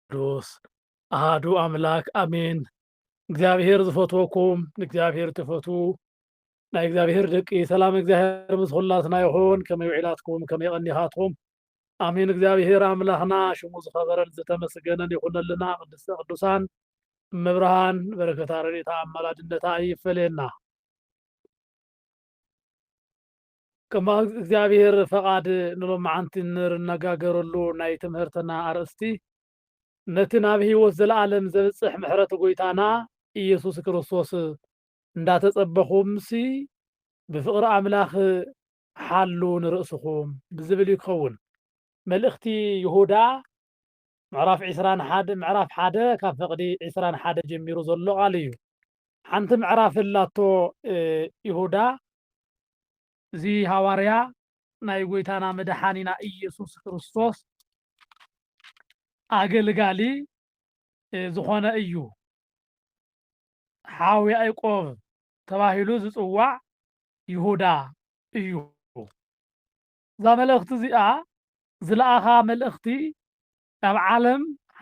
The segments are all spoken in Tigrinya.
ቅዱስ አሐዱ አምላክ አሜን። እግዚአብሔር ዝፈትወኩም እግዚአብሔር ትፈቱ ናይ እግዚአብሔር ደቂ ሰላም እግዚአብሔር ምስ ኩላትና ይኹን። ከመይ ውዒላትኩም ከመይ ቀኒኻትኩም አሜን። እግዚአብሔር አምላኽና ሽሙ ዝኸበረን ዝተመስገነን ይኹነልና። ቅድስተ ቅዱሳን እመብርሃን በረከታ ረድኤታ አማላድነታ ይፈለየና። ከማ እግዚአብሔር ፈቃድ ንሎማዓንቲ እንነጋገረሉ ናይ ትምህርትና አርእስቲ ነቲ ናብ ህይወት ዘለዓለም ዘብፅሕ ምሕረት ጎይታና ኢየሱስ ክርስቶስ እንዳተጸበኹምሲ ብፍቕሪ አምላኽ ሓሉ ንርእስኹም ብዝብል ይኸውን። መልእኽቲ ይሁዳ ምዕራፍ 1 ካብ ፈቕዲ 21 ጀሚሩ ዘሎ ቃል እዩ። ሓንቲ ምዕራፍ ኣላቶ ይሁዳ እዚ ሃዋርያ ናይ ጎይታና መድሓኒና ኢየሱስ ክርስቶስ አገልጋሊ ዝኾነ እዩ። ሓዊ ያዕቆብ ተባሂሉ ዝፅዋዕ ይሁዳ እዩ። እዛ መልእኽቲ እዚኣ ዝለኣኻ መልእኽቲ ኣብ ዓለም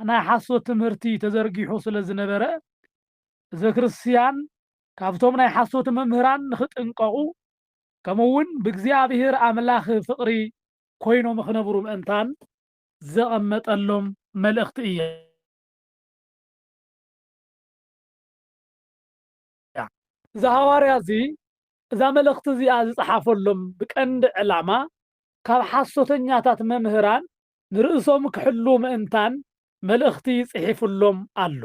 ናይ ሓሶት ትምህርቲ ተዘርጊሑ ስለ ዝነበረ እዚ ክርስቲያን ካብቶም ናይ ሓሶት መምህራን ንኽጥንቀቑ ከምኡውን ብእግዚአብሔር አምላኽ ፍቕሪ ኮይኖም ክነብሩ ምእንታን ዘቐመጠሎም መልእኽቲ እያ። እዛ ሃዋርያ እዚ እዛ መልእኽቲ እዚኣ ዝፀሓፈሎም ብቀንዲ ዕላማ ካብ ሓሶተኛታት መምህራን ንርእሶም ክሕሉ ምእንታን መልእኽቲ ይፅሒፍሎም ኣሎ።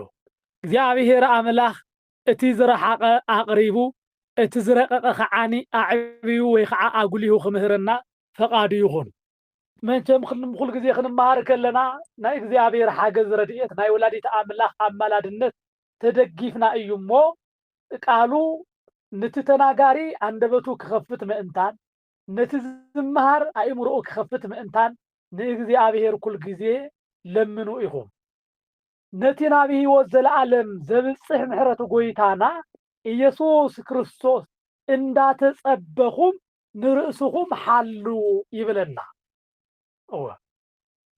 እግዚአብሔር አምላኽ እቲ ዝረሓቐ ኣቕሪቡ እቲ ዝረቐቐ ከዓኒ ኣዕብዩ ወይ ከዓ ኣጉሊሁ ክምህረና ፈቃዱ ይኹን። መቸም ኩሉ ግዜ ክንመሃር ከለና ናይ እግዚአብሔር ሓገዝ ረድኤት ናይ ወላዲት አምላኽ አማላድነት ተደጊፍና እዩ እሞ ቃሉ ነቲ ተናጋሪ አንደበቱ ክኸፍት ምእንታን ነቲ ዝመሃር ኣእምሮኡ ክኸፍት ምእንታን ንእግዚአብሔር ኩል ግዜ ለምኑ ኢኹም። ነቲ ናብ ህይወት ዘለዓለም ዘብፅሕ ምሕረት ጎይታና ኢየሱስ ክርስቶስ እንዳተጸበኹም ንርእስኹም ሓሉ ይብለና።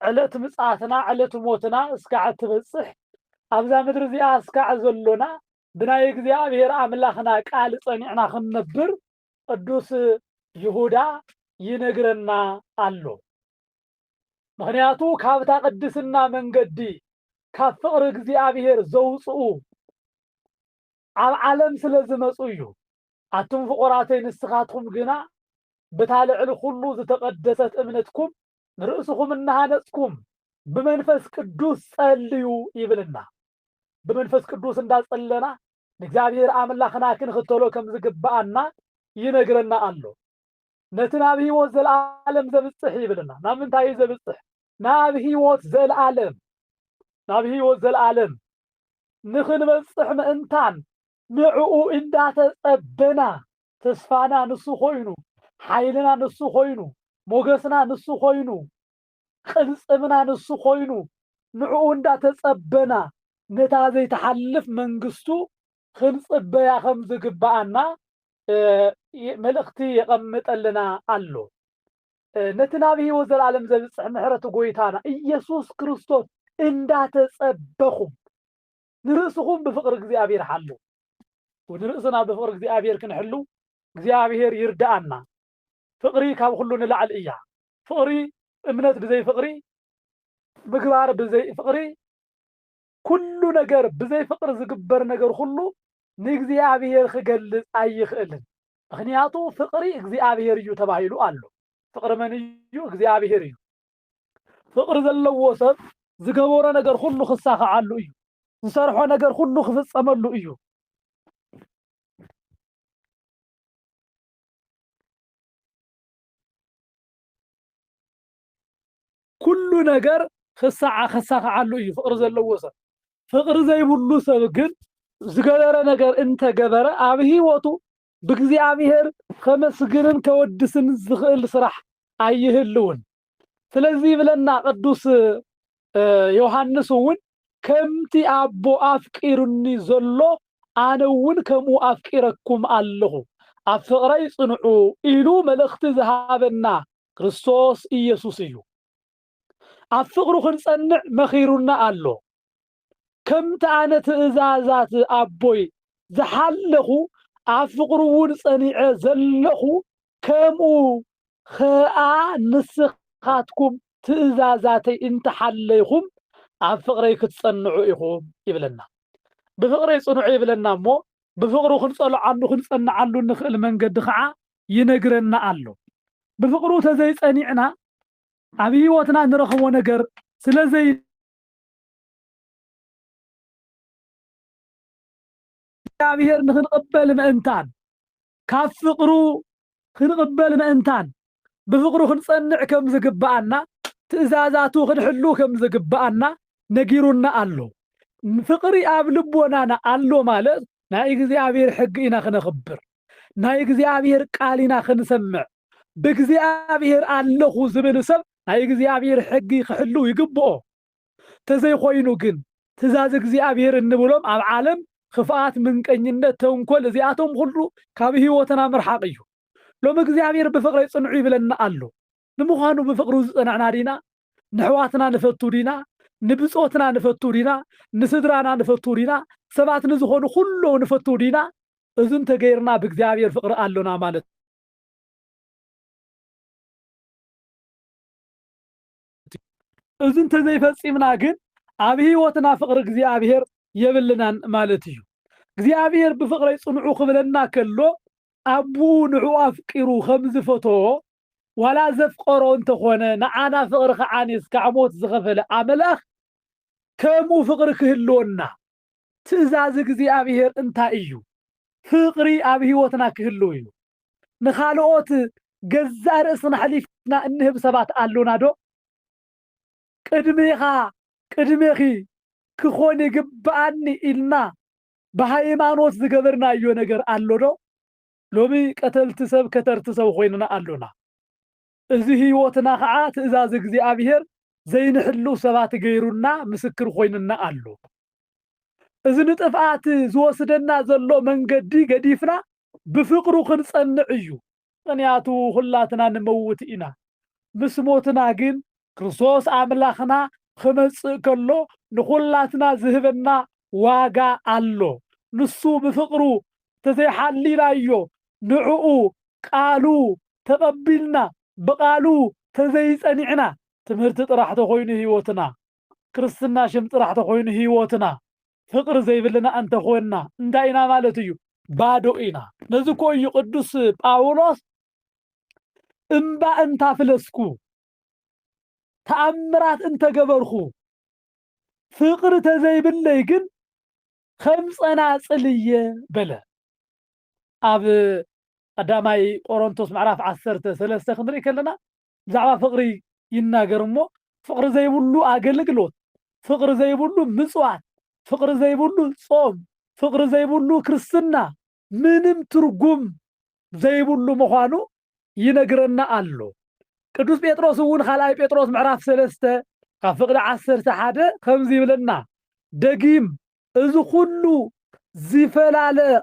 ዕለት ምጽአትና ዕለት ሞትና እስካዕ ትበጽሕ ኣብዛ ምድሪ እዚኣ እስካዕ ዘሎና ብናይ እግዚአብሔር አምላኽና ቃል ጸኒዕና ክንነብር ቅዱስ ይሁዳ ይነግረና ኣሎ። ምክንያቱ ካብታ ቅድስና መንገዲ ካብ ፍቕሪ እግዚአብሔር ዘውፅኡ ኣብ ዓለም ስለ ዝመፁ እዩ። ኣቱም ፍቑራተይ ንስኻትኩም ግና በታ ልዕሊ ኩሉ ዝተቐደሰት እምነትኩም ንርእስኹም እናሃነጽኩም ብመንፈስ ቅዱስ ጸልዩ ይብልና። ብመንፈስ ቅዱስ እንዳጸለና ንእግዚአብሔር አምላኽና ክንኽተሎ ከም ዝግባአና ይነግረና ኣሎ። ነቲ ናብ ህይወት ዘለዓለም ዘብፅሕ ይብልና። ናብ ምንታይ ዘብፅሕ? ናብ ህይወት ዘለዓለም ናብ ህይወት ዘለዓለም ንኽንበፅሕ ምእንታን ንዕኡ እንዳተጸበና ተስፋና ንሱ ኮይኑ ሓይልና ንሱ ኮይኑ ሞገስና ንሱ ኮይኑ ቅልጽምና ንሱ ኮይኑ ንዕኡ እንዳተጸበና ነታ ዘይተሓልፍ መንግስቱ ክንጽበያ ከም ዝግባአና መልእኽቲ የቐምጠልና ኣሎ። ነቲ ናብ ህይወት ዘለዓለም ዘብፅሕ ምሕረት ጎይታና ኢየሱስ ክርስቶስ እንዳተጸበኹም ንርእስኹም ብፍቕሪ እግዚአብሔር ሓሉ። ንርእስና ብፍቕሪ እግዚአብሔር ክንሕሉ እግዚአብሔር ይርዳአና። ፍቕሪ ካብ ኩሉ ንላዕሊ እያ። ፍቕሪ እምነት ብዘይ ፍቕሪ፣ ምግባር ብዘይ ፍቕሪ፣ ኩሉ ነገር ብዘይ ፍቕሪ ዝግበር ነገር ሁሉ ንእግዚአብሔር ክገልጽ ኣይኽእልን። ምክንያቱ ፍቕሪ እግዚአብሔር እዩ ተባሂሉ ኣሎ። ፍቕሪ መን እዩ? እግዚአብሔር እዩ። ፍቕሪ ዘለዎ ሰብ ዝገበሮ ነገር ሁሉ ክሳኸዓሉ እዩ። ዝሰርሖ ነገር ሁሉ ክፍጸመሉ እዩ። ኩሉ ነገር ክሳኸዓሉ እዩ ፍቕሪ ዘለዎ ሰብ። ፍቕሪ ዘይብሉ ሰብ ግን ዝገበረ ነገር እንተገበረ ኣብ ህይወቱ ብእግዚአብሔር ከመስግንን ከወድስን ዝኽእል ስራሕ ኣይህልውን። ስለዚ ይብለና ቅዱስ ዮሐንስ እውን ከምቲ ኣቦ ኣፍቂሩኒ ዘሎ ኣነ እውን ከምኡ ኣፍቂረኩም ኣለኹ ኣብ ፍቕረይ ጽንዑ ኢሉ መልእኽቲ ዝሃበና ክርስቶስ ኢየሱስ እዩ። ኣብ ፍቕሩ ክንጸንዕ መኺሩና ኣሎ። كم تعنت إزازات أبوي زحلخو أفقرون صنيع زلخو كمو خاء نسخاتكم تإزازاتي انت حليهم أفقري كتصنعوا إيهم يبلنا بفقري صنعوا يبلنا مو بفقرو خنصلو عنو خنصنع عنو نخل من قد خعا ينقرنا عنو بفقرو تزي صنيعنا أبيوتنا نرخو نقر سلازي እግዚአብሔር ንኽንቅበል ምእንታን ካብ ፍቅሩ ክንቅበል ምእንታን ብፍቅሩ ክንጸንዕ ከም ዝግባአና ትእዛዛቱ ክንሕሉ ከም ዝግባአና ነጊሩና ኣሎ ፍቅሪ ኣብ ልቦናና ኣሎ ማለት ናይ እግዚአብሔር ሕጊ ኢና ክነኽብር ናይ እግዚአብሔር ቃል ኢና ክንሰምዕ ብእግዚአብሔር ኣለኹ ዝብል ሰብ ናይ እግዚአብሔር ሕጊ ክሕሉ ይግብኦ ተዘይኮይኑ ግን ትእዛዝ እግዚአብሔር እንብሎም ኣብ ዓለም خفات من كنينة تنقل زياتهم كله كابه وتنا مرحقيه لو مجزيابير بفقر يصنعي بلنا قالو نمخانو بفقر صنعنا دينا نحواتنا نفتو دينا نبصوتنا نفتو دينا نسدرانا نفتو دينا سبات نزخونو كله نفتو دينا اذن تغيرنا بجزيابير فقر قالونا مالت اذن تزي فصيمنا ግን ኣብ ህይወትና ፍቅሪ እግዚአብሔር يبلنان مالتيو እግዚአብሔር بفقر يصنعو خبلنا كله أبو نعو أفكرو خمز فتو ولا زفقرو انت خونا نعانا فقر خعانيس كعموت زغفل عملاخ كمو فقر كهلونا تزاز እግዚአብሔር انت ايو فقري أبي وتنا كهلويو نخالوت جزار اصنا حليفنا انهب سبات قالونا دو قدميخي كخوني قبعني إلنا بهايمانوت زقبرنا ايو نقر قالو دو لومي قتلت سب كترت سب خويننا قالونا ازي هيوتنا خعات ازاز እግዚአብሔር زين حلو سبات غيرونا مسكر خويننا قالو ازي نطفات زوسدنا زلو منقدي قديفنا بفقرو خنصنع ايو قنياتو خلاتنا نموت إنا مسموتنا جن ክርስቶስ አምላኽና خمس كله نخلاتنا زهبنا واقع الله نسو بفقرو تزيحالي لايو نعو قالو تقبلنا بقالو تزيز أنعنا تمهرت طرح تخوين هيوتنا كرستنا شم طرح تخوين هيوتنا فقر زي بلنا أنت خوينا انداينا مالتيو بادو إنا نزكو يقدس باولوس انبا انتا فلسكو تأمرات انت قبرخو فقر تزيب الليقن خمس أنا صلية بلا أب قدامي قرنطس معرف عسرت ثلاثة خندري كلنا زعما فقري يناقرمو فقر زيبولو أقلقلوت فقر زيبولو مسوات فقر زيبولو صوم فقر زيبولو كرسنا منم ترقم زيبولو مخانو ينقرنا قالو قدوس بيتروس ون خلاي بيتروس معرف ثلاثة فقر عسرت حدا خمزي بلنا دقيم إذا كله زفلالة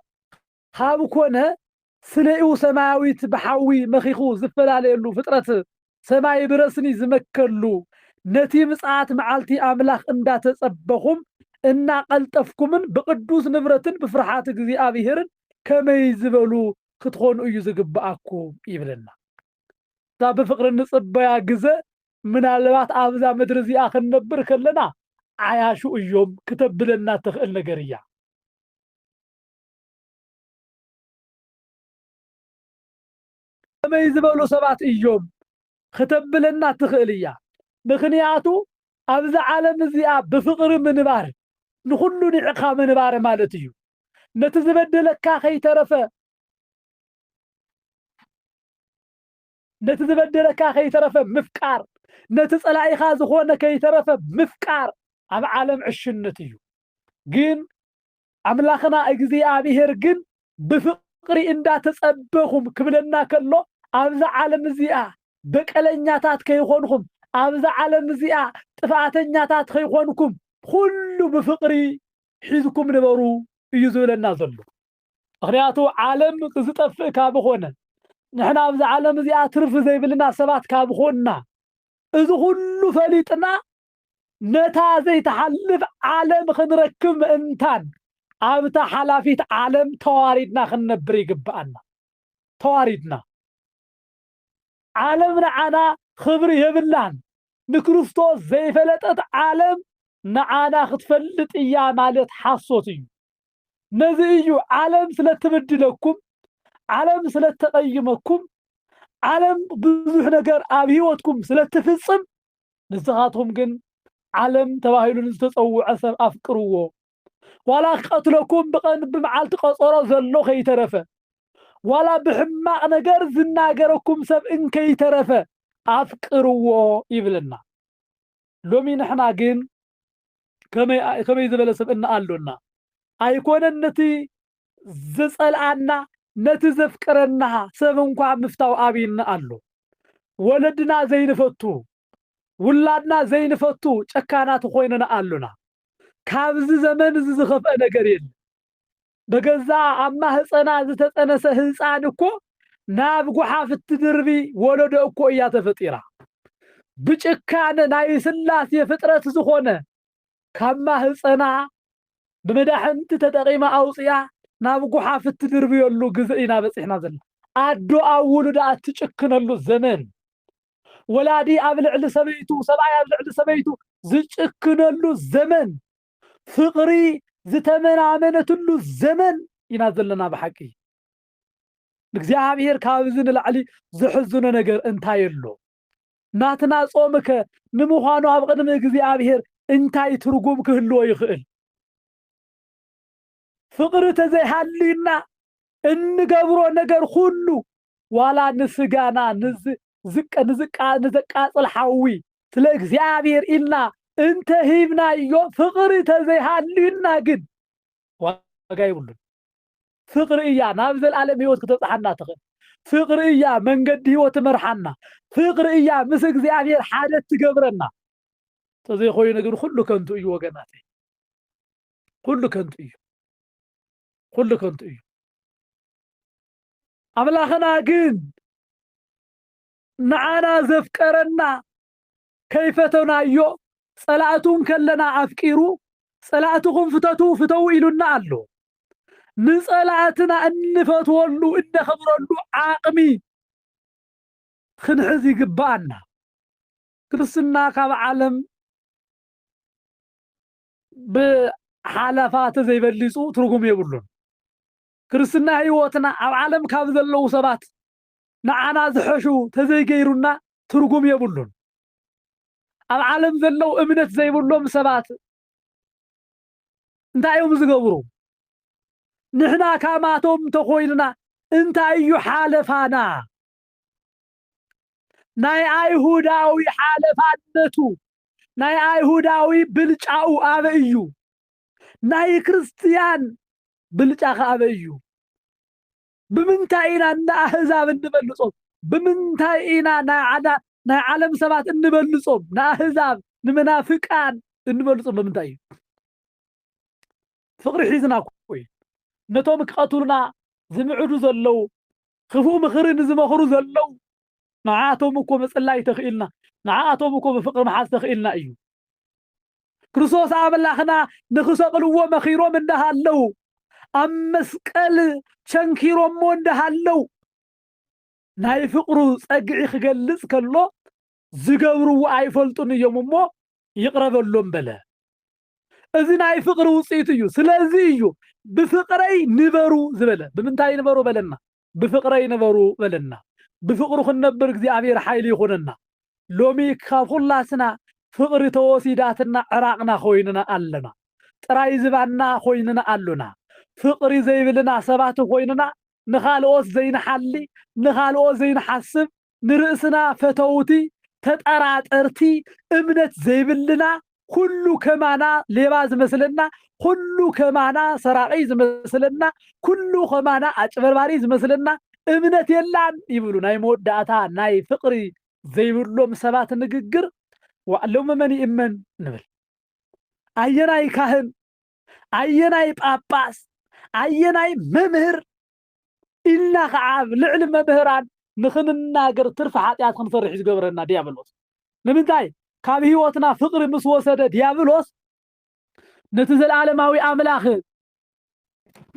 خاب كونه سلئو سماوي تبحوي مخيخو زفلالة له فترة سماي برسني زمكلو نتي مساعات معالتي أملاخ اندا تصبخم إنا قلتفكمن بقدوس نبرتن بفرحات እግዚአብሔርን كما يزبلو كتخون يزقبأكم يبلنا تا بفقر النصبيا جزء من الوقت أبزا مدرزي آخر نبر كلنا عياشو اليوم كتب لنا تخيل نقرية ما يزبلو سبعة اليوم كتب لنا تخيلية مخنياتو أبزا عالم زياب بفقر من بار نخلو نعقا من بار مالتيو نتزبدل كاخي ترفه نتزبدل كاخي ترفه مفكار نتسألعي خازخونا كي ترفه مفكار أب عالم عشنتيو جن أملاخنا እግዚአብሔር ግን بفقري إندا تسبخم كبلنا كله أبز عالم زيا بقلنياتات كيخونكم أبز عالم زيا طفاتنياتات كيخونكم كله بفقري حيزكم نبرو يزولنا زلو أخرياتو عالم زطفئ كابخونا نحن أبز عالم زيا ترف زي بلنا سبات كابخونا إذ كله فليتنا نتا زي تحلف عالم خنركب انتان أبتا حلافيت عالم تواردنا خنبري قبأنا تواردنا عالمنا عنا خبري يبلان نكرستوس زي فلتت عالم نعانا خطفلت إياه مالت حصوتي نزيجو عالم سلتبدلكم عالم سلتقيمكم عالم بزح نجر أبيوتكم سلتفصم نزغاتهم جن عالم تواهلون نستطوع أسم أفكروه ولا قتلكم بمعالت قصورة زلو خي ترفه ولا بحماق نجر زناجركم سب إن كي ترفه أفكروه يبلنا لومي نحنا جن كما يزبل سب إن قالونا أيكون النتي زسأل عنا نتي زفكرنها سبنكوا مفتاو أبينا قالو ولدنا زين فتو ولادنا زين فتو شكانات خويننا قالونا كابز زمن زخف أنا قريل بجزا أما هسنا زتتنس هسانكو نابقو حافت دربي ولد أكو إيات فطيرة بشكان نايس اللاس يفترة زخونة كما هسنا بمدحن تتقيم أوصيا نابقو حافت دربي يولو قزئنا بس إحنا زل أدو أولو دا تشكنا له الزمن ولادي أبلع لسبيتو سبعي أبلع لسبيتو زشكنا له الزمن فقري زتمن عمنت له الزمن ينازل لنا بحقي بكزيابير كابزن العلي زحزن نجر انتاي له ناتنا صومك نمخانو أبقدم كزيابير انتاي ترقوم كهلو يخئل فقر تزي حالينا ان قبرو نجر خلو ولا نسقانا نزقا الحاوي تلاك زيابير إلنا انت هيبنا يو فقر تزي حالينا قد وقايبولن فقر إياه نابز العالم هيوت كتبصحنا تخل فقر إياه من قد هيوت مرحنا فقر إياه مسك زيابير حادث تقبرنا تزي خوي نقول كله كنتو إيو وقناتي كله كنتو إيو كله كنتو إيو أملاخنا قد نعانا زفكرنا كيف تنايو صلاتون كلنا أفكيرو صلاتكم فتو إلونا ألو نصلاتنا أن فتولو إن خبرلو عاقمي خنحزي قبانا كرسنا كاب عالم بحالفات زي بلسو ترقم يقولون كرسنا هيوتنا أو عالم كاب ذلو سبات نعانا زحشو تزي قيرونا ترقم يقولون أو عالم ذلو امنت زي بلوم سبات انت يوم زقبرو نحنا كاماتهم تخويلنا انت ايو حالفانا ناي ايهوداوي حالفانتو ناي ايهوداوي بلጫው አበዩ ناي كريستيان بلጫخ አበዩ بمنتاينا نا احزاب እንበልጾም بمنتاينا نا عالم سبات እንበልጾም نا احزاب نمنافقان እንበልጾም بمنتاي فقر حيزنا كوي نتوم كقتلنا زمعدو زلو خفو مخرن زمخرو زلو نعاتهم كو مصلاي تخيلنا نعاتهم كو بفقر محاس تخيلنا ايو كريستوس عملنا نخسقلو مخيرو من دهالو ام مسقل شنكيرو من دهالو ناي فقرو صقعي خجلص كلو زغبرو ايفلطن يوممو يقربلهم بلا اذن اي فقر وصيتيو سلازيو بفقري نبرو زبله بمنتاي نبرو بلنا بفقري نبرو بلنا بفقر خنبر እግዚአብሔር ኃይል ይሆነና ሎሚ ከሁላስና ፍቅር ተወሲዳትና ዕራቅና ኮይንና አለና ጥራይ ዝባና ኮይንና አሉና ፍቅር ዘይብልና ሰባት ኮይንና ንኻልኦስ ዘይንሐሊ ንኻልኦስ ዘይንሐስብ ንርእስና ፈተውቲ ተጠራጠርቲ እምነት ዘይብልና كل كمانا لباز مثلنا كل كمانا سراقيز مثلنا كل كمانا أجبرباريز مثلنا امنت يلان يبلو ناي موداتا ناي فقري زي بلوم سبات نققر وعلوم مني امن نبل ايناي كاهن ايناي باباس ايناي ممهر إلا خعاب لعلم ممهران نخن الناقر ترفع حاتيات خنصرح يزقبرنا ديابلوس نمنتاي ካብ ህይወትና ፍቅሪ ምስ ወሰደ ዲያብሎስ ነቲ ዘለዓለማዊ ኣምላኽ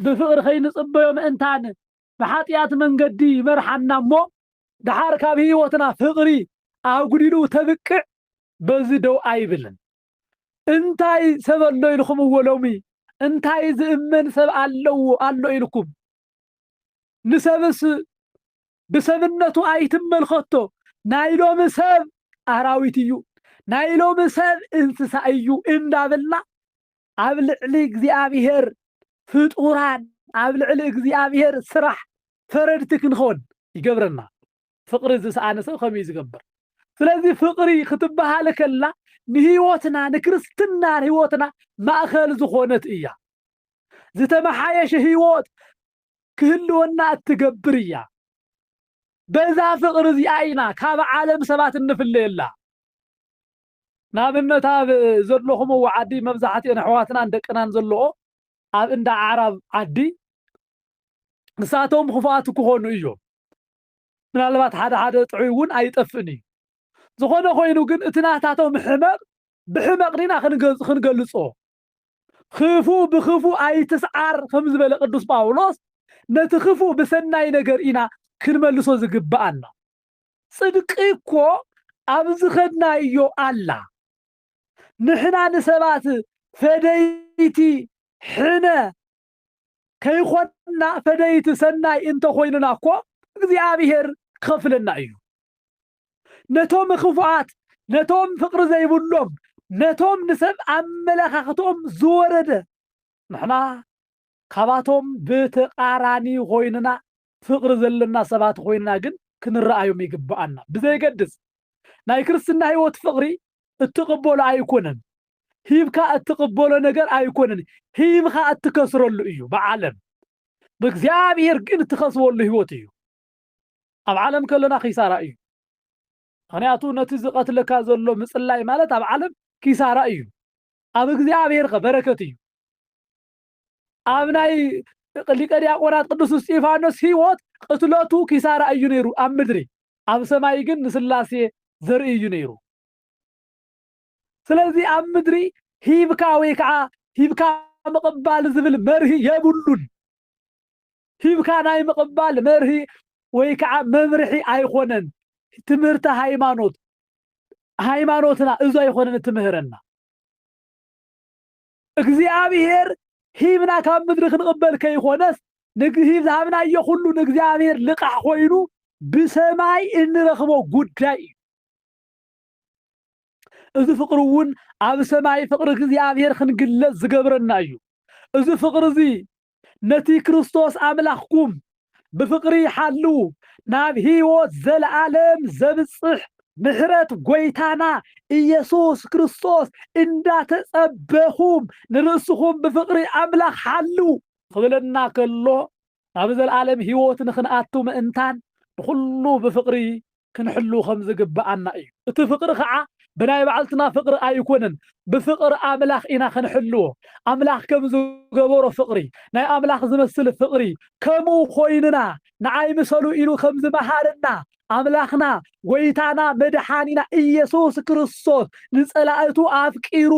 ብፍቅሪ ከይንጽበዮ ምእንታን ብሓጢያት መንገዲ ይመርሓና እሞ ድሓር ካብ ህይወትና ፍቅሪ ኣጉዲሉ ተብቅዕ በዚ ደው ኣይብልን እንታይ ሰብ ኣሎ ኢልኩም ወሎሚ እንታይ ዝእመን ሰብ ኣሎ ኢልኩም ንሰብስ ብሰብነቱ ኣይትመልከቶ ናይሎም ሰብ ኣራዊት እዩ ናይሎም ሰብ እንስሳ እዩ እንዳበልና ኣብ ልዕሊ እግዚአብሔር ፍጡራን ኣብ ልዕሊ እግዚአብሔር ስራሕ ፈረድቲ ክንኾን ይገብረና ፍቅሪ ዝሰኣነ ሰብ ከመይ ዝገብር ስለዚ ፍቅሪ ክትበሃል ከላ ንህይወትና ንክርስትና ህይወትና ማእኸል ዝኾነት እያ ዝተመሓየሸ ህይወት ክህልወና እትገብር እያ በዛ ፍቅሪ እዚኣ ኢና ካብ ዓለም ሰባት እንፍለየላ ናብነት ኣብ ዘለኹም ዓዲ መብዛሕትአን ኣሕዋትናን ደቅናን ዘለዎ ኣብ እንዳ ዓረብ ዓዲ ንሳቶም ክፉኣት ክኾኑ እዮም ምናልባት ሓደ ጥዑይ እውን ኣይጠፍእን እዩ ዝኾነ ኮይኑ ግን እቲ ናታቶም ሕመቕ ብሕመቕ ዲና ክንገልጾ ክፉ ብክፉ ኣይትስዓር ከም ዝበለ ቅዱስ ጳውሎስ ነቲ ክፉ ብሰናይ ነገር ኢና ክንመልሶ ዝግባአና ጽድቂ እኮ ኣብ ዝኸድናዮ ኣላ ንሕና ንሰባት ፈደይቲ ሕነ ከይኾንና ፈደይቲ ሰናይ እንተ ኮይንና እኮ እግዚአብሔር ከፍለና እዩ ነቶም ክፉኣት ነቶም ፍቅሪ ዘይብሎም ነቶም ንሰብ ኣመለኻኽቶም ዝወረደ ንሕና ካባቶም ብተቃራኒ ኮይንና ፍቅሪ ዘለና ሰባት ኮይንና ግን ክንረአዮም ይግባአና ብዘይገድስ ናይ ክርስትና ህይወት ፍቅሪ እትቅበሎ ኣይኮነን ሂብካ እትቅበሎ ነገር ኣይኮነን ሂብካ እትከስረሉ እዩ ብዓለም ብእግዚአብሔር ግን እትኸስበሉ ህይወት እዩ ኣብ ዓለም ከለና ኺሳራ እዩ ምክንያቱ ነቲ ዝቀትለካ ዘሎ ምጽላይ ማለት ኣብ ዓለም ኪሳራ እዩ ኣብ እግዚአብሔር በረከት እዩ ኣብ ናይ ሊቀ ዲያቆናት ቅዱስ እስጢፋኖስ ህይወት ቅትለቱ ኪሳራ እዩ ነይሩ ኣብ ምድሪ ኣብ ሰማይ ግን ንስላሴ ዘርኢ እዩ ነይሩ ስለዚ ኣብ ምድሪ ሂብካ ወይ ከዓ ሂብካ ምቕባል ዝብል መርሂ የብሉን ሂብካ ናይ ምቕባል መርሂ ወይ ከዓ መምርሒ ኣይኮነን ትምህርተ ሃይማኖትና እዙ ኣይኮነን ትምህረና እግዚአብሔር ሂብና ካብ ምድሪ ክንቅበል ከይኾነስ ንሂብ ዝሃብናዮ ኩሉ ንእግዚአብሔር ልቃሕ ኮይኑ ብሰማይ እንረኽቦ ጉዳይ እዩ እዚ ፍቅሪ እውን ኣብ ሰማይ ፍቅሪ እግዚአብሔር ክንግለጽ ዝገብረና እዩ እዚ ፍቅሪ እዚ ነቲ ክርስቶስ ኣምላኽኩም ብፍቅሪ ሓልው ናብ ህይወት ዘለዓለም ዘብጽሕ ምሕረት ጎይታና ኢየሱስ ክርስቶስ እንዳተጸበኹም ንርእስኹም ብፍቅሪ ኣምላኽ ሓልው ክብለና ከሎ ናብ ዘለዓለም ህይወት ንኽንኣቱ ምእንታን ብኩሉ ብፍቅሪ ክንሕሉ ከም ዝግባአና እዩ እቲ ፍቅሪ ከዓ ብናይ ባዕልትና ፍቅሪ ኣይኮነን ብፍቅሪ ኣምላኽ ኢና ክንሕልዎ ኣምላኽ ከም ዝገበሮ ፍቅሪ ናይ ኣምላኽ ዝመስል ፍቅሪ ከምኡ ኮይንና ንዓይ ምሰሉ ኢሉ ከም ዝመሃርና ኣምላኽና ጎይታና መድሓኒና ኢየሱስ ክርስቶስ ንጸላእቱ ኣፍቂሩ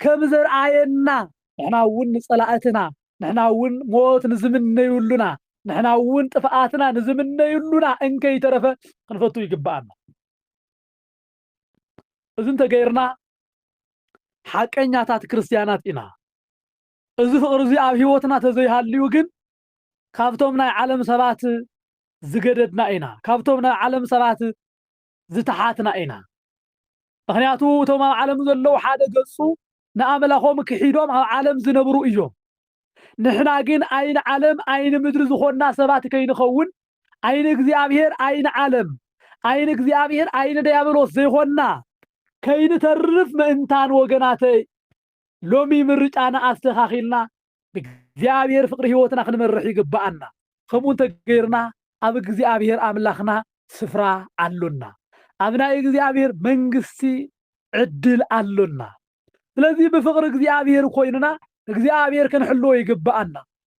ከም ዘርአየና ንሕና እውን ንጸላእትና ንሕና እውን ሞት ንዝምነዩሉና ንሕና እውን ጥፍኣትና ንዝምነዩሉና እንከይተረፈ ክንፈቱ ይግባአና እዚ እንተገይርና ሓቀኛታት ክርስቲያናት ኢና እዚ ፍቅሪ እዚ ኣብ ህይወትና ተዘይሃልዩ ግን ካብቶም ናይ ዓለም ሰባት ዝገደድና ኢና ካብቶም ናይ ዓለም ሰባት ዝተሓትና ኢና ምክንያቱ እቶም ኣብ ዓለም ዘለዉ ሓደ ገጹ ንኣምላኾም ክሒዶም ኣብ ዓለም ዝነብሩ እዮም ንሕና ግን ኣይን ዓለም ኣይን ምድሪ ዝኾንና ሰባት ከይንኸውን ኣይን እግዚአብሔር ኣይን ዓለም ኣይን እግዚአብሔር ኣይን ዲያብሎስ ዘይኾንና ከይንተርፍ ምእንታን ወገናተይ ሎሚ ምርጫና ኣስተኻኺልና ብእግዚአብሔር ፍቅሪ ህይወትና ክንመርሕ ይግባአና ከምኡ እንተገይርና ኣብ እግዚአብሔር ኣምላኽና ስፍራ ኣሎና ኣብ ናይ እግዚአብሔር መንግስቲ ዕድል ኣሎና ስለዚ ብፍቅሪ እግዚአብሔር ኮይንና እግዚአብሔር ክንሕልዎ ይግባአና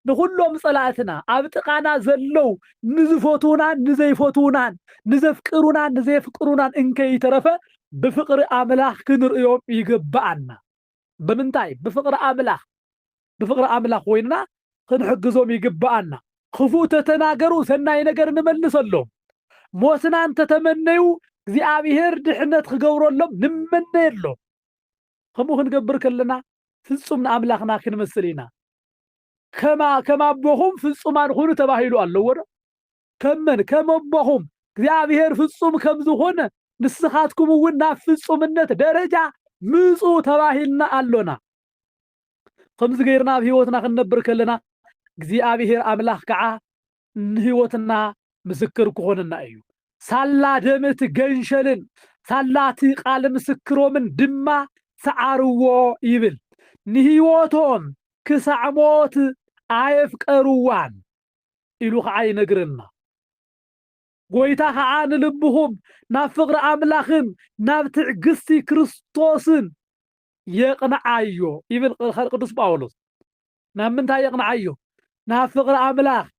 ንኩሎም ጸላእትና ኣብ ጥቃና ዘለው ንዝፈቱናን ንዘይፈቱናን ንዘፍቅሩናን ንዘይፍቅሩናን እንከይተረፈ بفقر أملاخ كنرئيهم يقبعنا بمنتاي بفقر أملاخ ويننا كنحجزهم يقبعنا خفوت تناقروا سناي نقر نملس اللهم موسنا أنت تمنيو زي أبيهر دحنا تخجوروا اللهم نمني اللهم خمو خنقبر كلنا فصمنا أملاخنا كنمسلينا كما بهم فصمان خونو تباهيلو اللور كما بهم زي أبيهر فصم كمزو نسخاتكم ونا فصمنت درجة مزو تباهيلنا اللونا خمز غيرنا بهيوتنا خنبر كلنا زي أبيهر أملاخ كعا نهيوتنا مسكر كوننا أيو سالا دمت جنشلن سالا تقال مسكرو من دما سعروا يبل نهيوتهم كسعموت عايف قروان إلو خعي نقرنا ويتا خعان لبهم نافقر أملاخن نابتع قسي كريستوسن يقنعيو يبل قدس باولوس نامنتا يقنعيو نافقر أملاخ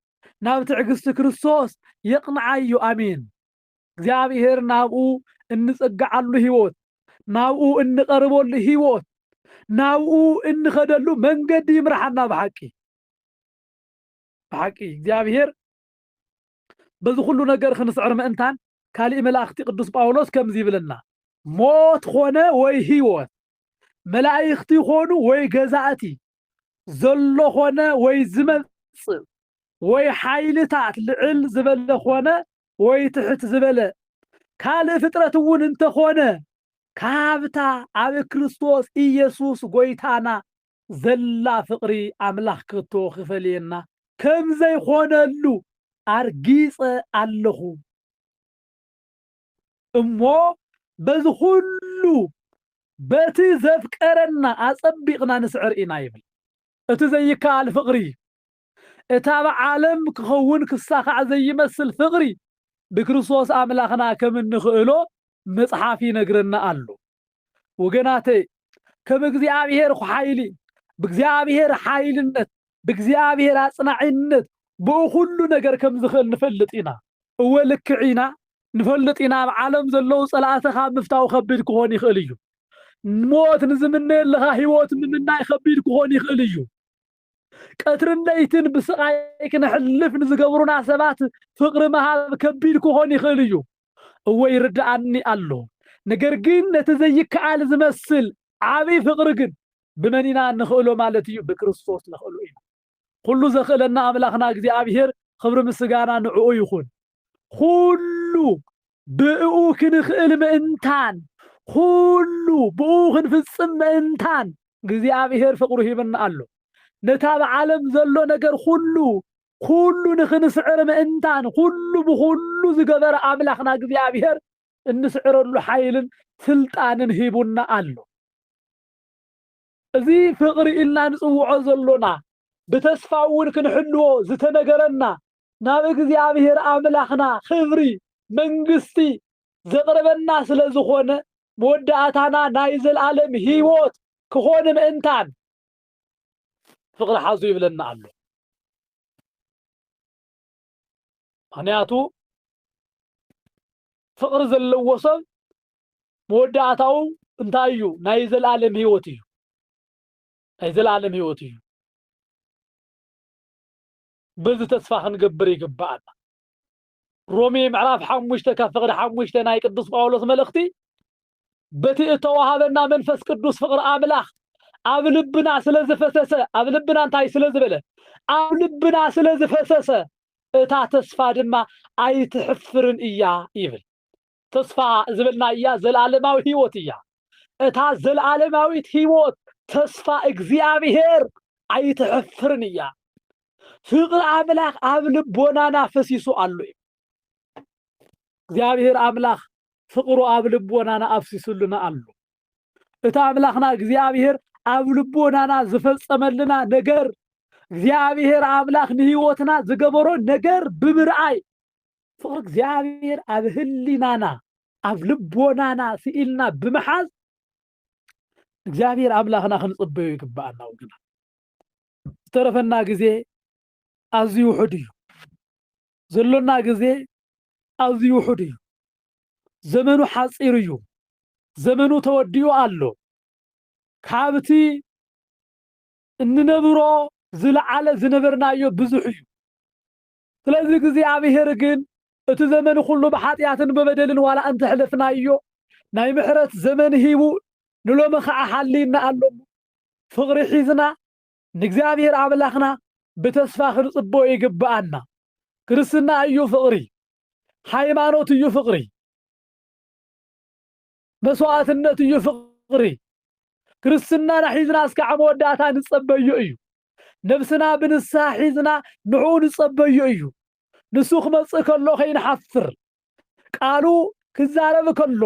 نابتع قسي كريستوس يقنعيو أمين እግዚአብሔር ናብኡ እንጸጋዓሉ ህይወት ናብኡ እንቀርበሉ ህይወት ናብኡ እንኸደሉ መንገድ ይምርሐና በሐቂ እግዚአብሔር በዚ ሁሉ ነገር ክንስዕር ምእንታን ካልእ መላእክቲ ቅዱስ ጳውሎስ ከምዚ ይብለና ሞት ኾነ ወይ ህይወት መላእክቲ ኾኑ ወይ ገዛእቲ ዘሎ ኾነ ወይ ዝመጽእ ወይ ሓይልታት ልዕል ዝበለ ኾነ ወይ ትሕት ዝበለ ካልእ ፍጥረት እውን እንተኾነ ካብታ ኣብ ክርስቶስ ኢየሱስ ጎይታና ዘላ ፍቅሪ ኣምላኽ ክቶ ክፈልየና ከም ዘይኾነሉ ኣርጊፀ ኣለኹ እሞ በዚ ሁሉ በቲ ዘፍቀረና ኣጸቢቕና ንስዕር ኢና ይብል እቲ ዘይከኣል ፍቅሪ እታ ብዓለም ክኸውን ክሳኻዕ ዘይመስል ፍቅሪ بكريستوس أملاخنا كم نخيلو مصحافي نقرنا ألو وقناتي كم እግዚአብሔር حايلي بእግዚአብሔር حايلنت بእግዚአብሔር أصنعينت بكل ነገር كم زخل نفلطينا ولكعينا نفلطينا بعالم زلو صلاتها مفتاو خبيد كون يخيل እዩ موت نزمنه لها هيوت مننا يخبيد كون يخيل እዩ قطرن ليتن بسقاي كنحلف نزغبرونا سبات فقر مهاب كبير كون يخيل እዩ هو يردعني الله ነገር ግን ነተዘይከዓል ዝመስል ዓቢ ፍቅር ግን ብመኒና ንኽእሎ ማለት እዩ በክርስቶስ ንኽእሎ ኢና ሁሉ ዘኽእለና አምላኽና እግዚአብሔር ክብሪ ምስጋና ንዕኡ ይኹን ሁሉ ብኡ ክንኽእል ምእንታን ሁሉ ብኡ ክንፍጽም ምእንታን እግዚአብሔር ፍቅሩ ሂበና ኣሎ ነታ ብዓለም ዘሎ ነገር ሁሉ ንኽንስዕር ምእንታን ሁሉ ብሁሉ ዝገበረ አምላኽና እግዚአብሔር እንስዕረሉ ሓይልን ስልጣንን ሂቡና ኣሎ እዚ ፍቅሪ ኢልና ንጽውዖ ዘሎና بتسفاون كنحلو زتنقرنا ناب እግዚአብሔር አምላኽና ክብሪ መንግስቲ ዘቅረበና ስለዝኾነ መወዳእታና ናይ ዘለዓለም ህይወት ክኾን ምእንታን ፍቅሪ ሓዙ ይብለና ኣሎ ምክንያቱ ፍቅሪ ዘለዎ ሰብ መወዳእታው እንታይ እዩ ናይ ዘለዓለም ህይወት እዩ ናይ ዘለዓለም ህይወት እዩ بذ تسفاخن قبر يقبعنا رومي معراف حموشته كفقر حموشته ناي قدوس باولوس ملختي بتي توهبنا منفس قدوس فقر املاخ ابلبنا سلازفسسه ابلبنا انتاي سلازبله ابلبنا سلازفسسه اتا تسفا دما اي تحفرن ايا يبل تسفا زبلنا ايا زلالماوي هيوت ايا اتا زلالماوي هيوت تسفا እግዚአብሔር اي تحفرن ايا ፍቅር አምላኽ ኣብ ልቦናና ፈሲሱ ኣሎ እግዚአብሔር አምላኽ ፍቅሩ ኣብ ልቦናና አፍሲሱልና ኣሎ እታ አምላኽና እግዚአብሔር ኣብ ልቦናና ዝፈጸመልና ነገር እግዚአብሔር አምላኽ ንህይወትና ዝገበሮ ነገር ብምርአይ ፍቅር እግዚአብሔር ኣብ ህሊናና ኣብ ልቦናና ስኢልና ብምሓዝ እግዚአብሔር አምላኽና ክንጽበዮ ይግባአና ወግና ዝተረፈና ጊዜ أزي وحدي زلنا جزء أزي وحدي زمنه حصيريو ዘመኑ ተወዲዩ አሎ ካብቲ እንነብሮ ዝለዓለ ዝነበርናዮ ብዙሕ እዩ ስለዚ እግዚአብሔር ግን እቲ ዘመን ሁሉ በኃጢአትን በበደልን ዋላ እንተ ሕለፍናዮ ናይ ምሕረት ዘመን ሂቡ ንሎሚ ከዓ ሓሊና ኣሎ ፍቅሪ ሒዝና ንእግዚአብሔር አምላኽና ብተስፋ ክንጽብኦ ይግብአና ክርስትና እዩ ፍቅሪ ሃይማኖት እዩ ፍቅሪ መስዋዕትነት እዩ ፍቅሪ ክርስትና ሒዝና እስከ መወዳእታ ንጸበዮ እዩ ነፍስና ብንስሐ ሒዝና ንዑ ንጸበዮ እዩ ንሱ ክመጽእ ከሎ ከይንሓፍር ቃሉ ክዛረብ ከሎ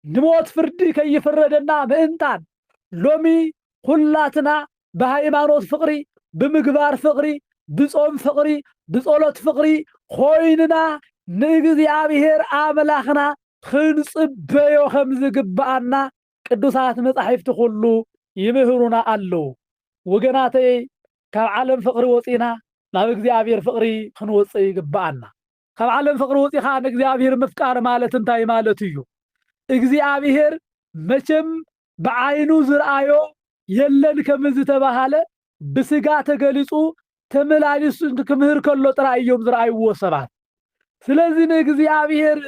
ንሞት ፍርዲ ከይፍረደና ምእንታን ሎሚ ሁላትና በሃይማኖት ፍቅሪ ብምግባር ፍቅሪ ብጾም ፍቅሪ ብጸሎት ፍቅሪ ኮይንና ንእግዚአብሔር አምላኽና ክንጽበዮ ከም ዝግብአና ቅዱሳት መጻሕፍቲ ሁሉ ይምህሩና አለው ወገናተይ ካብ ዓለም ፍቅሪ ወፂና ናብ እግዚአብሔር ፍቅሪ ክንወፅእ ይግብአና ካብ ዓለም ፍቅሪ ወፂኻ ንእግዚአብሔር ምፍቃር ማለት እንታይ ማለት እዩ እግዚአብሔር መቸም በዓይኑ ዝርአዮ የለን ከም ዝተባሃለ ብስጋ ተገሊጹ ተመላልሱ ክምህር ከሎ ጥራይ እዮም ዝርአይዎ ሰባት ስለዚ ንእግዚአብሔር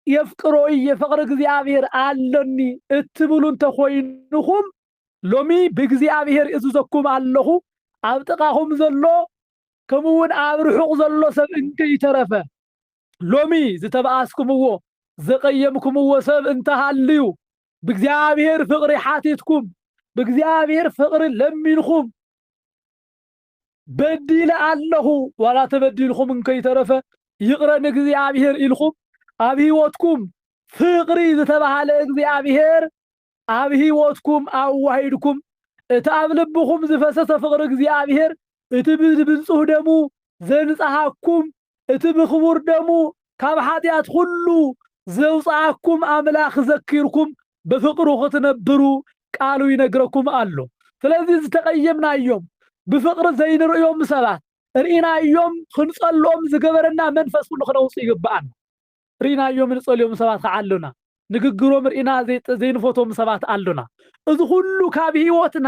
የፍቅሮ የፍቅር እግዚአብሔር አለኒ እትብሉ እንተኮይንኩም ሎሚ በእግዚአብሔር እዝዘኩም አለኹ ኣብ ጥቃኹም ዘሎ ከምውን ኣብ ርሑቕ ዘሎ ሰብ እንከይተረፈ ሎሚ ዝተበኣስኩምዎ ዘቀየምኩምዎ ሰብ እንተሃልዩ በእግዚአብሔር ፍቅሪ ሓቲትኩም በእግዚአብሔር ፍቅሪ ለሚንኩም በዲለ ኣለኹ ዋላ ተበዲልኩም እንከይተረፈ ይቅረን እግዚአብሔር ኢልኩም ኣብ ህይወትኩም ፍቅሪ ዝተባሃለ እግዚአብሔር ኣብ ህይወትኩም ኣዋሂድኩም እቲ ኣብ ልብኩም ዝፈሰሰ ፍቅሪ እግዚአብሔር እቲ ብንጹህ ደሙ ዘንጻሐኩም እቲ ብክቡር ደሙ ካብ ኃጢአት ሁሉ ዘውጻአኩም አምላኽ ዘኪርኩም በፍቅሩ ክትነብሩ ቃሉ ይነግረኩም አሎ ስለዚህ ዝተቀየምናዮም ብፍቅሪ ዘይንርእዮም ሰባት ርኢናዮም ክንጸልኦም ዝገበረና መንፈስ ሁሉ ክነውጽ ይግብአና ርኢናዮም ንጸልዮም ሰባት ከዓሉና ንግግሮም ርኢና ዘይንፈቶም ሰባት አሉና እዚ ሁሉ ካብ ህይወትና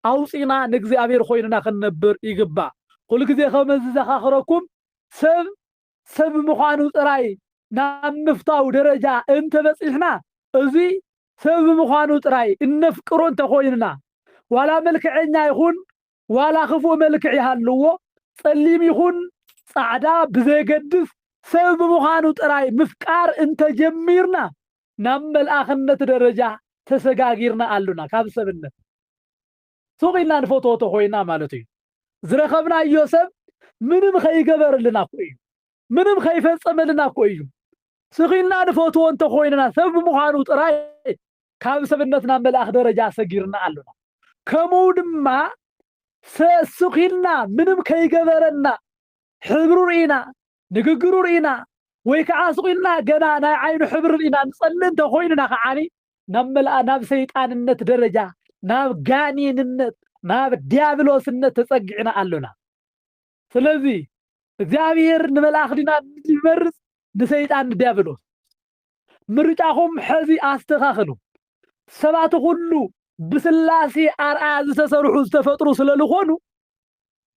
አውጽና ንእግዚአብሔር ኮይንና ክንነብር ይግባእ ኩሉ ግዜ ከመዝ ዘኻኽረኩም ሰብ ምዃኑ ጥራይ ናብ ምፍታው ደረጃ እንተ በጽሕና እዚ ሰብ ምዃኑ ጥራይ እነፍቅሮ እንተ ኮይንና ዋላ መልክዐኛ ይኹን ዋላ ክፉእ መልክዕ ይሃልዎ ጸሊም ይኹን ጻዕዳ ብዘይገድስ ሰብ ምዃኑ ጥራይ ምፍቃር እንተ ጀሚርና ናብ መልአኽነት ደረጃ ተሰጋጊርና አሉና ካብ ሰብነት ሱቂና ንፎቶ ተኮይና ማለት እዩ ዝረኸብናዮ ሰብ ምንም ከይገበርልና እኮ እዩ ምንም ከይፈጸመልና እኮ እዩ ስኺልና ንፎቶ እንተ ኮይንና ሰብ ምዃኑ ጥራይ ካብ ሰብነትና መልአኽ ደረጃ ሰጊርና አሉና ከምኡ ድማ ስኺልና ምንም ከይገበረና ሕብሩ ርኢና ንግግሩ ርኢና ወይ ከዓ ስኺልና ገና ናይ ዓይኑ ሕብሪ ርኢና ንጸልይ እንተ ኮይንና ከዓኒ ናብ ሰይጣንነት ደረጃ ናብ ጋኔንነት ናብ ዲያብሎስነት ተጸጊዕና አሉና ስለዚ እግዚአብሔር ንመልአኽ ዲና ይመርጽ ንሰይጣን ዲያብሎስ ምርጫኹም ሕዚ አስተኻኽሉ ሰባት ሁሉ ብስላሴ አርአያ ዝተሰርሑ ዝተፈጥሩ ስለልኾኑ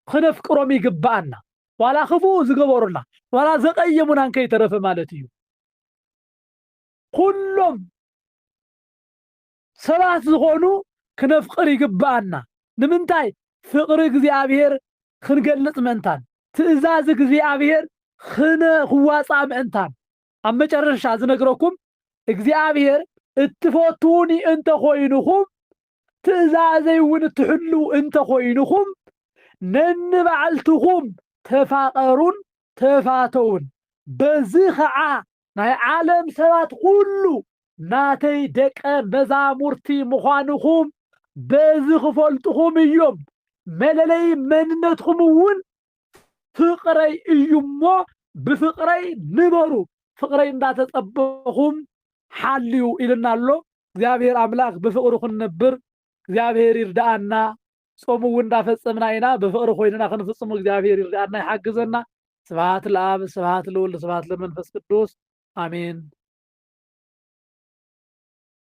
ክነፍቅሮም ይግብአና ዋላ ክፉእ ዝገበሩና ዋላ ዘቀየሙና እንከይተረፈ ማለት እዩ ኩሎም ሰባት ዝኾኑ ክነፍቅር ይግብአና ንምንታይ ፍቅሪ እግዚአብሔር ክንገልጽ ምእንታን ትእዛዝ እግዚአብሔር ክዋጻእ ምእንታን ኣብ መጨረሻ ዝነግረኩም እግዚአብሔር እትፈትዉኒ እንተ ኮይንኩም ትእዛዘይ እውን እትሕሉ እንተ ኮይንኩም ነንባዕልትኩም ተፋቀሩን ተፋተውን በዚ ከዓ ናይ ዓለም ሰባት ሁሉ ናተይ ደቀ መዛሙርቲ ምዃንኩም በዚ ክፈልጥኩም እዮም መለለይ መንነትኩም እውን ፍቅረይ እዩ እሞ ብፍቅረይ ንበሩ ፍቅረይ እንዳተጸበኹም ሓልዩ ኢልና ኣሎ እግዚአብሔር አምላክ በፍቅሩ ክንነብር እግዚአብሔር ይርዳአና ጾሙ እንዳፈጸምና ኢና በፍቅሩ ኮይንና ክንፍጽሙ እግዚአብሔር ይርዳአና ይሓግዘና ስብሐት ለአብ ስብሐት ለወልድ ስብሐት ለመንፈስ ቅዱስ አሜን